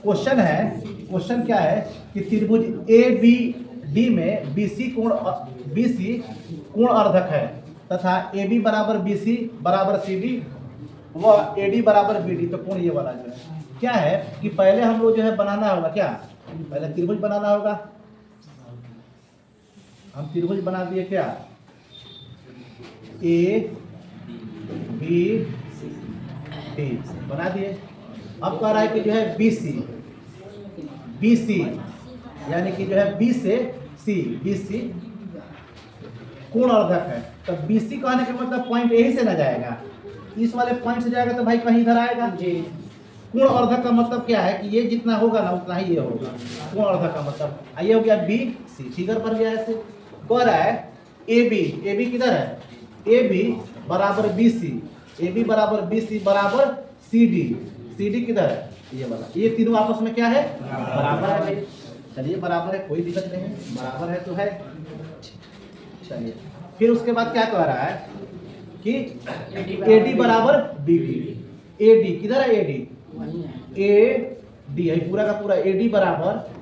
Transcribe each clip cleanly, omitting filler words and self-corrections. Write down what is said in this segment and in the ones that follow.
Question क्या है कि त्रिभुज ए बी डी में बीसी कोण अर्धक है तथा ए बी बराबर बीसी बराबर सी डी व ए डी बराबर बी डी। तो कोण ये वाला जो है क्या है कि पहले हम लोग जो है बनाना होगा, क्या पहले त्रिभुज बनाना होगा। हम त्रिभुज बना दिए क्या, ए बी डी बना दिए। अब कह रहा है कि जो है BC यानी कि जो है B से C, BC कोण अर्धक है। तो BC कहने का मतलब पॉइंट यही से ना जाएगा, इस वाले पॉइंट से जाएगा तो भाई कहीं इधर आएगा जी। कोण अर्धक का मतलब क्या है कि ये जितना होगा ना उतना ही ये होगा। कोण अर्धक का मतलब ये हो गया BC, फिगर पर गया ऐसे। कह रहा है AB किधर है, AB बराबर BC बराबर CD किधर है, ये वाला। ये तीनों आपस में क्या है, बराबर है भाई। चलिए बराबर है, कोई दिक्कत नहीं है, बराबर है तो है। चलिए फिर उसके बाद क्या कह रहा है कि AD बराबर BD। AD किधर है, AD है पूरा का पूरा। AD बराबर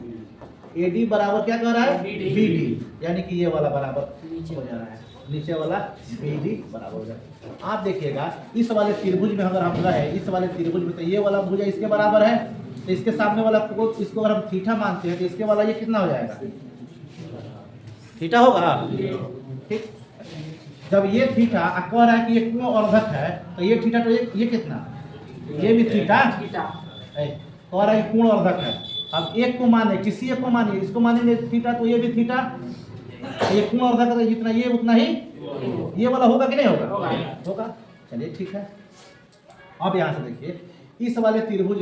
क्या कह रहा है, BD यानी कि ये वाला बराबर हो जा रहा है, नीचे वाला BD बराबर हो जाएगा। आप देखिएगा इस वाले त्रिभुज में अगर हम रहे, इस वाले त्रिभुज में तो ये वाला भुजा इसके बराबर है, तो इसके सामने वाला को इसको अगर हम थीटा मानते हैं तो इसके वाला ये कितना हो जाएगा, थीटा होगा। ठीक, जब ये थीटा कह रहा है कि ये कोण अर्धक है तो ये थीटा, तो ये कितना, ये भी थीटा कह रहा है कोण अर्धक है। अब एक को माने, किसी एक को मानिए, इसको मानेंगे थीटा तो ये भी थीटा, ये कोण अर्धक है जितना ये उतना ही ये वाला होगा कि नहीं होगा। चलिए ठीक है। अब यहाँ से देखिए इस वाले त्रिभुज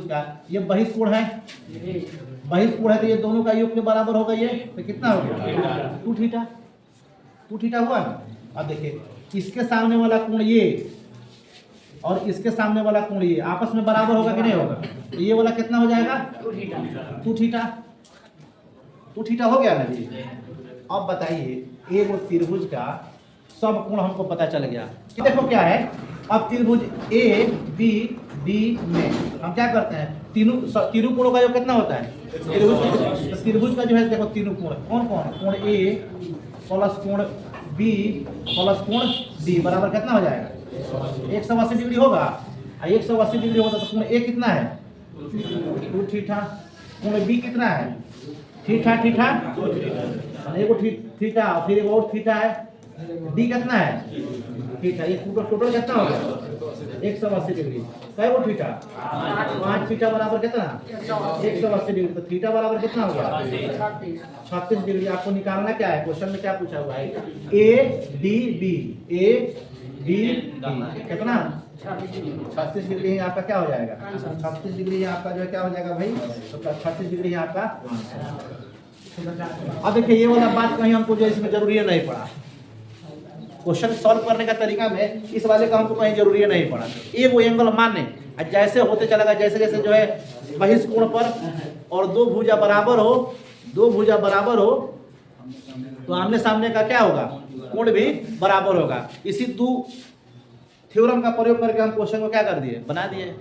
का ये बहिष्कोण है, तो ये दोनों का योग के बराबर होगा। ये तो कितना हो गया, 2 थीटा हुआ ना। अब देखिए इसके सामने वाला कोण ये और इसके सामने वाला कोण ये आपस में बराबर होगा कि नहीं होगा। तो ये वाला कितना हो जाएगा, 2 थीटा हो गया ना जी। अब बताइए एक त्रिभुज का सब कोण हमको पता चल गया कि देखो क्या है। अब त्रिभुज ABD में हम क्या करते हैं, तीनों कोणों का योग कितना होता है, त्रिभुज का जो है देखो तीनों कोण कौन कौन, कोण A प्लस कोण B प्लस कोण D बराबर कितना हो जाएगा, 180 डिग्री होगा। 180 डिग्री होगा तो कोण A कितना है, 2 थीटा। कोण B कितना है, थीटा एगो थीटा और फिर एगो और थीटा है। D कितना है, थीटा। ये टोटल कितना हो गया, 180 डिग्री। कई वो थीटा, 5 थीटा बराबर कितना, 180 डिग्री। तो थीटा बराबर कितना हो गया, 36 डिग्री। आपको निकालना क्या है, क्वेश्चन में क्या पूछा हुआ है, ADB कितना, 36 डिग्री। आपका क्या हो जाएगा, 36 डिग्री आपका जो है क्या हो जाएगा भाई, तो 36 डिग्री आपका। अब देखिए ये वाला बात कहीं हमको जो इसमें जरूरी नहीं पड़ा, क्वेश्चन सॉल्व करने का तरीका में इस वाले का हमको कहीं जरूरी नहीं पड़ा। एक वो एंगल माने जैसे होते चलेगा, जैसे जैसे जो है बहिष्कोण पर और दो भुजा बराबर हो तो आमने सामने का क्या होगा, कोण भी बराबर होगा। इसी 2 थ्योरम का प्रयोग करके हम क्वेश्चन को क्या कर दिए, बना दिए।